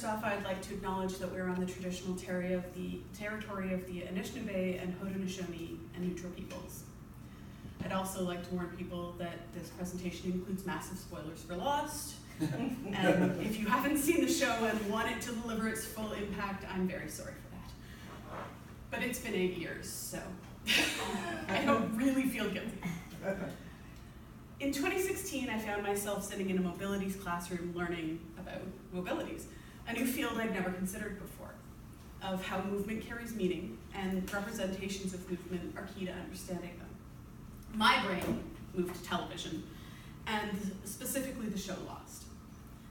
off, I'd like to acknowledge that we're on the traditional territory of the Anishinaabe and Haudenosaunee and Neutral peoples. I'd also like to warn people that this presentation includes massive spoilers for Lost. And if you haven't seen the show and want it to deliver its full impact, I'm very sorry for that. But it's been 8 years, so I don't really feel guilty. In 2016, I found myself sitting in a mobilities classroom learning about mobilities, a new field I'd never considered before, of how movement carries meaning and representations of movement are key to understanding them. My brain moved to television, and specifically the show Lost.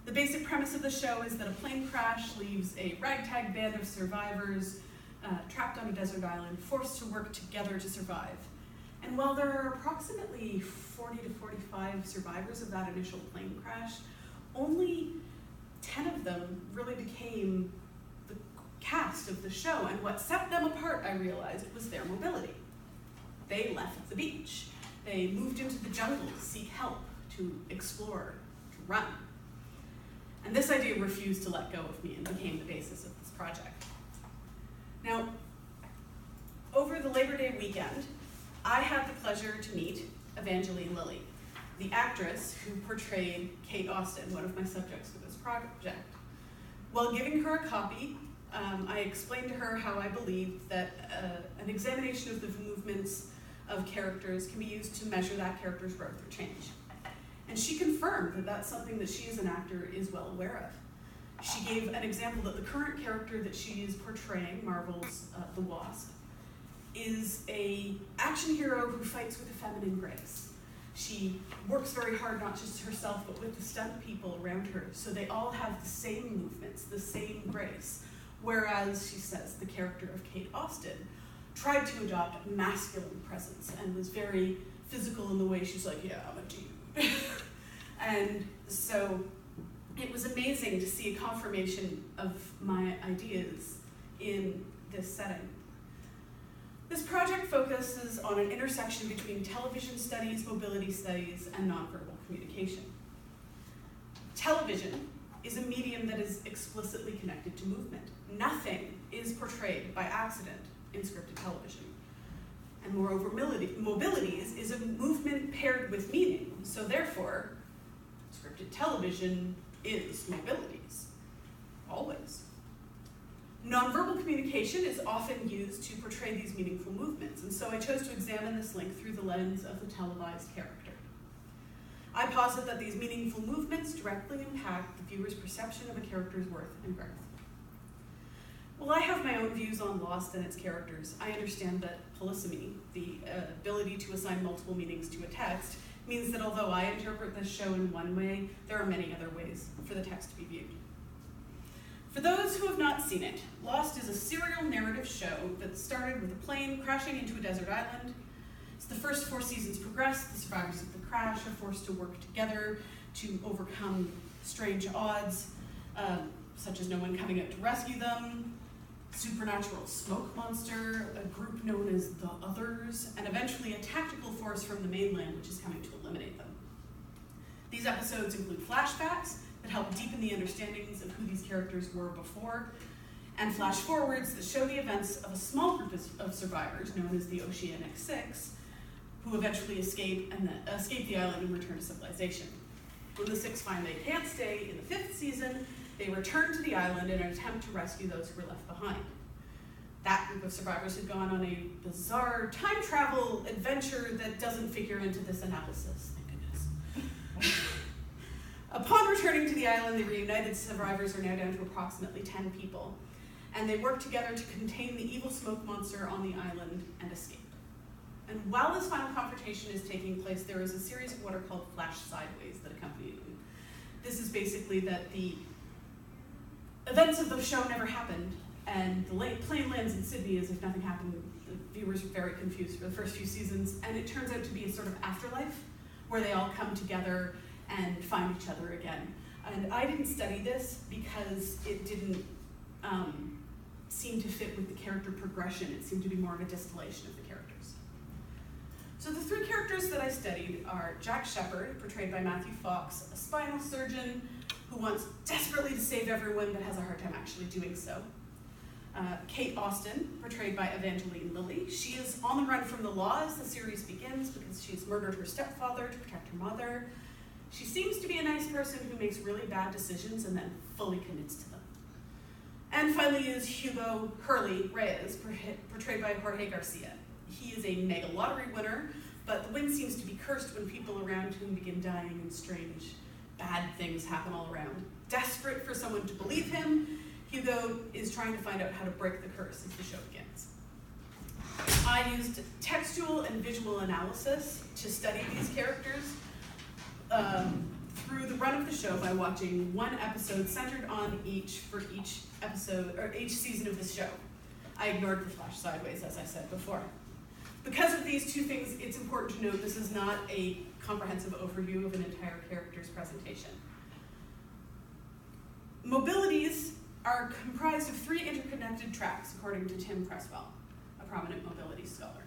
The basic premise of the show is that a plane crash leaves a ragtag band of survivors trapped on a desert island, forced to work together to survive. And while there are approximately 40 to 45 survivors of that initial plane crash, only 10 of them really became the cast of the show. And what set them apart, I realized, was their mobility. They left the beach. They moved into the jungle to seek help, to explore, to run. And this idea refused to let go of me and became the basis of this project. Now, over the Labor Day weekend, I had the pleasure to meet Evangeline Lilly, the actress who portrayed Kate Austen, one of my subjects for this project. While giving her a copy, I explained to her how I believed that an examination of the movements of characters can be used to measure that character's growth or change. And she confirmed that that's something that she as an actor is well aware of. She gave an example that the current character that she is portraying, Marvel's the Wasp, is an action hero who fights with a feminine grace. She works very hard, not just herself, but with the stunt people around her, so they all have the same movements, the same grace. Whereas, she says, the character of Kate Austen tried to adopt a masculine presence and was very physical in the way she's like, yeah, I'm a dude. And so it was amazing to see a confirmation of my ideas in this setting. This project focuses on an intersection between television studies, mobility studies, and nonverbal communication. Television is a medium that is explicitly connected to movement. Nothing is portrayed by accident in scripted television. And moreover, mobilities is a movement paired with meaning. So therefore, scripted television is mobilities, always. Nonverbal communication is often used to portray these meaningful movements, and so I chose to examine this link through the lens of the televised character. I posit that these meaningful movements directly impact the viewer's perception of a character's worth and growth. While I have my own views on Lost and its characters, I understand that polysemy, the ability to assign multiple meanings to a text, means that although I interpret this show in one way, there are many other ways for the text to be viewed. For those who have not seen it, Lost is a serial narrative show that started with a plane crashing into a desert island. As the first 4 seasons progress, the survivors of the crash are forced to work together to overcome strange odds, such as no one coming out to rescue them, supernatural smoke monster, a group known as the Others, and eventually a tactical force from the mainland which is coming to eliminate them. These episodes include flashbacks that help deepen the understandings of who these characters were before, and flash forwards that show the events of a small group of survivors known as the Oceanic Six, who eventually escape the island and return to civilization. When the Six find they can't stay in the 5th season, they return to the island in an attempt to rescue those who were left behind. That group of survivors had gone on a bizarre time travel adventure that doesn't figure into this analysis, thank goodness. Upon returning to the island, the reunited survivors are now down to approximately 10 people, and they work together to contain the evil smoke monster on the island and escape. And while this final confrontation is taking place, there is a series of what are called flash sideways that accompany them. This is basically that the events of the show never happened, and the plane lands in Sydney as if nothing happened. The viewers are very confused for the first few seasons, and it turns out to be a sort of afterlife where they all come together and find each other again. And I didn't study this because it didn't seem to fit with the character progression. It seemed to be more of a distillation of the characters. So the 3 characters that I studied are Jack Shepherd, portrayed by Matthew Fox, a spinal surgeon who wants desperately to save everyone but has a hard time actually doing so. Kate Austen, portrayed by Evangeline Lilly. She is on the run from the law as the series begins because she's murdered her stepfather to protect her mother. She seems to be a nice person who makes really bad decisions and then fully commits to them. And finally is Hugo Hurley Reyes, portrayed by Jorge Garcia. He is a mega lottery winner, but the win seems to be cursed when people around him begin dying and strange, bad things happen all around. Desperate for someone to believe him, Hugo is trying to find out how to break the curse as the show begins. I used textual and visual analysis to study these characters through the run of the show by watching one episode centered on each episode or each season of the show. I ignored the flash sideways, as I said before. Because of these two things, it's important to note this is not a comprehensive overview of an entire character's presentation. Mobilities are comprised of 3 interconnected tracks, according to Tim Cresswell, a prominent mobility scholar.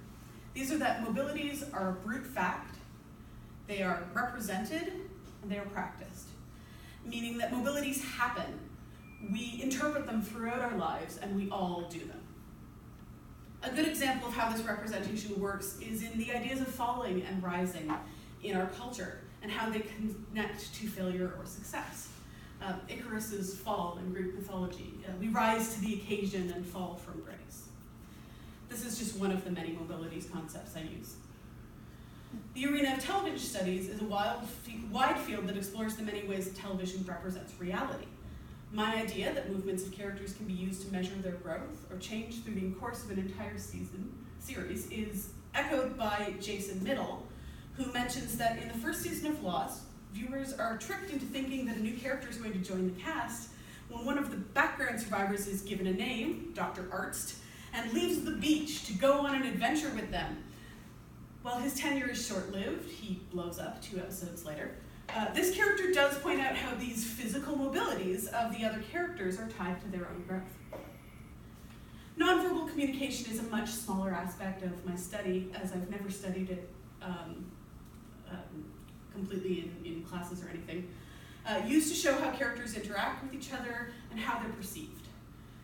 These are that mobilities are a brute fact, they are represented, and they are practiced, meaning that mobilities happen. We interpret them throughout our lives, and we all do them. A good example of how this representation works is in the ideas of falling and rising in our culture, and how they connect to failure or success. Icarus's fall in Greek mythology. We rise to the occasion and fall from grace. This is just one of the many mobilities concepts I use. The arena of television studies is a wide field that explores the many ways that television represents reality. My idea that movements of characters can be used to measure their growth or change through the course of an entire series is echoed by Jason Middle, who mentions that in the first season of Lost, viewers are tricked into thinking that a new character is going to join the cast when one of the background survivors is given a name, Dr. Arzt, and leaves the beach to go on an adventure with them. While his tenure is short-lived, he blows up 2 episodes later. This character does point out how these physical mobilities of the other characters are tied to their own growth. Nonverbal communication is a much smaller aspect of my study, as I've never studied it completely in classes or anything, used to show how characters interact with each other and how they're perceived.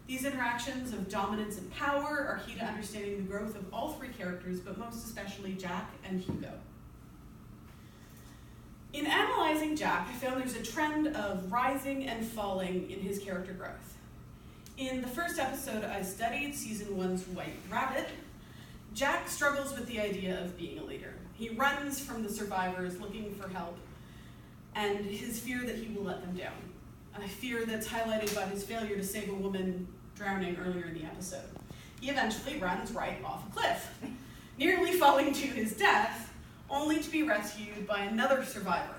These interactions of dominance and power are key to understanding the growth of all 3 characters, but most especially Jack and Hugo. In analyzing Jack, I found there's a trend of rising and falling in his character growth. In the first episode I studied, season 1's White Rabbit, Jack struggles with the idea of being a leader. He runs from the survivors looking for help, and his fear that he will let them down. A fear that's highlighted by his failure to save a woman drowning earlier in the episode. He eventually runs right off a cliff, nearly falling to his death, only to be rescued by another survivor,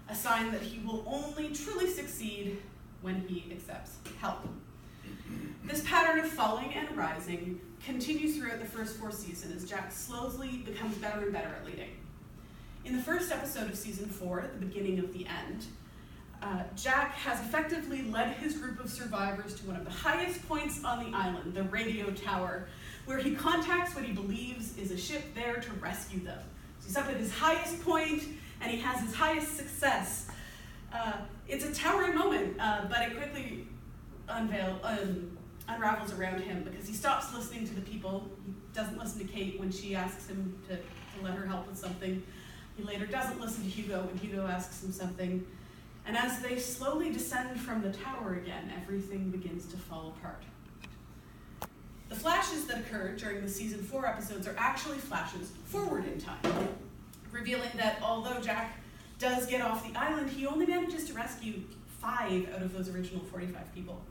a sign that he will only truly succeed when he accepts help. This pattern of falling and rising continues throughout the first 4 seasons as Jack slowly becomes better and better at leading. In the first episode of season 4, at the beginning of the end, Jack has effectively led his group of survivors to one of the highest points on the island, the radio tower, where he contacts what he believes is a ship there to rescue them. So he's up at his highest point, and he has his highest success. It's a towering moment, but it quickly unravels around him because he stops listening to the people. He doesn't listen to Kate when she asks him to let her help with something. He later doesn't listen to Hugo when Hugo asks him something. And as they slowly descend from the tower again, everything begins to fall apart. The flashes that occur during the season 4 episodes are actually flashes forward in time, revealing that although Jack does get off the island, he only manages to rescue 5 out of those original 45 people.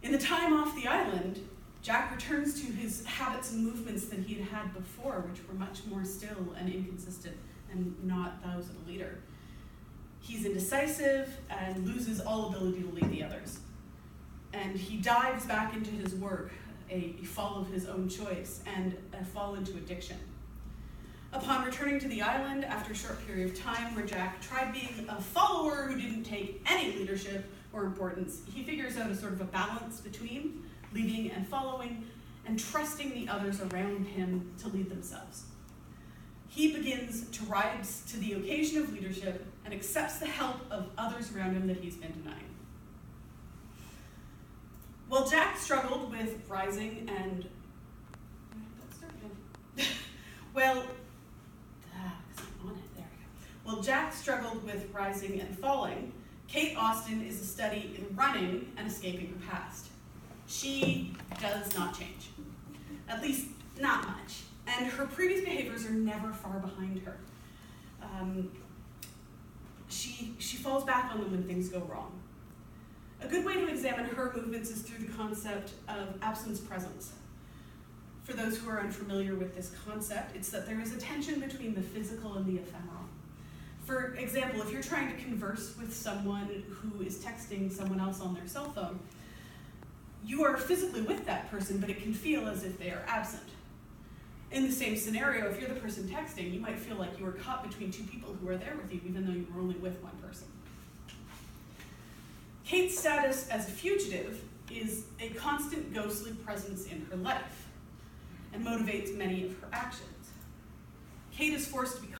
In the time off the island, Jack returns to his habits and movements than he had before, which were much more still and inconsistent and not those of a leader. He's indecisive and loses all ability to lead the others. And he dives back into his work, a fall of his own choice, and a fall into addiction. Upon returning to the island, after a short period of time where Jack tried being a follower who didn't take any leadership or importance, he figures out a sort of a balance between leading and following, and trusting the others around him to lead themselves. He begins to rise to the occasion of leadership and accepts the help of others around him that he's been denying. While Jack struggled with rising and While Jack struggled with rising and falling, Kate Austin is a study in running and escaping her past. She does not change, at least not much, and her previous behaviors are never far behind her. She falls back on them when things go wrong. A good way to examine her movements is through the concept of absence-presence. For those who are unfamiliar with this concept, it's that there is a tension between the physical and the ephemeral. For example, if you're trying to converse with someone who is texting someone else on their cell phone, you are physically with that person, but it can feel as if they are absent. In the same scenario, if you're the person texting, you might feel like you were caught between two people who are there with you, even though you were only with one person. Kate's status as a fugitive is a constant ghostly presence in her life and motivates many of her actions. Kate is forced to be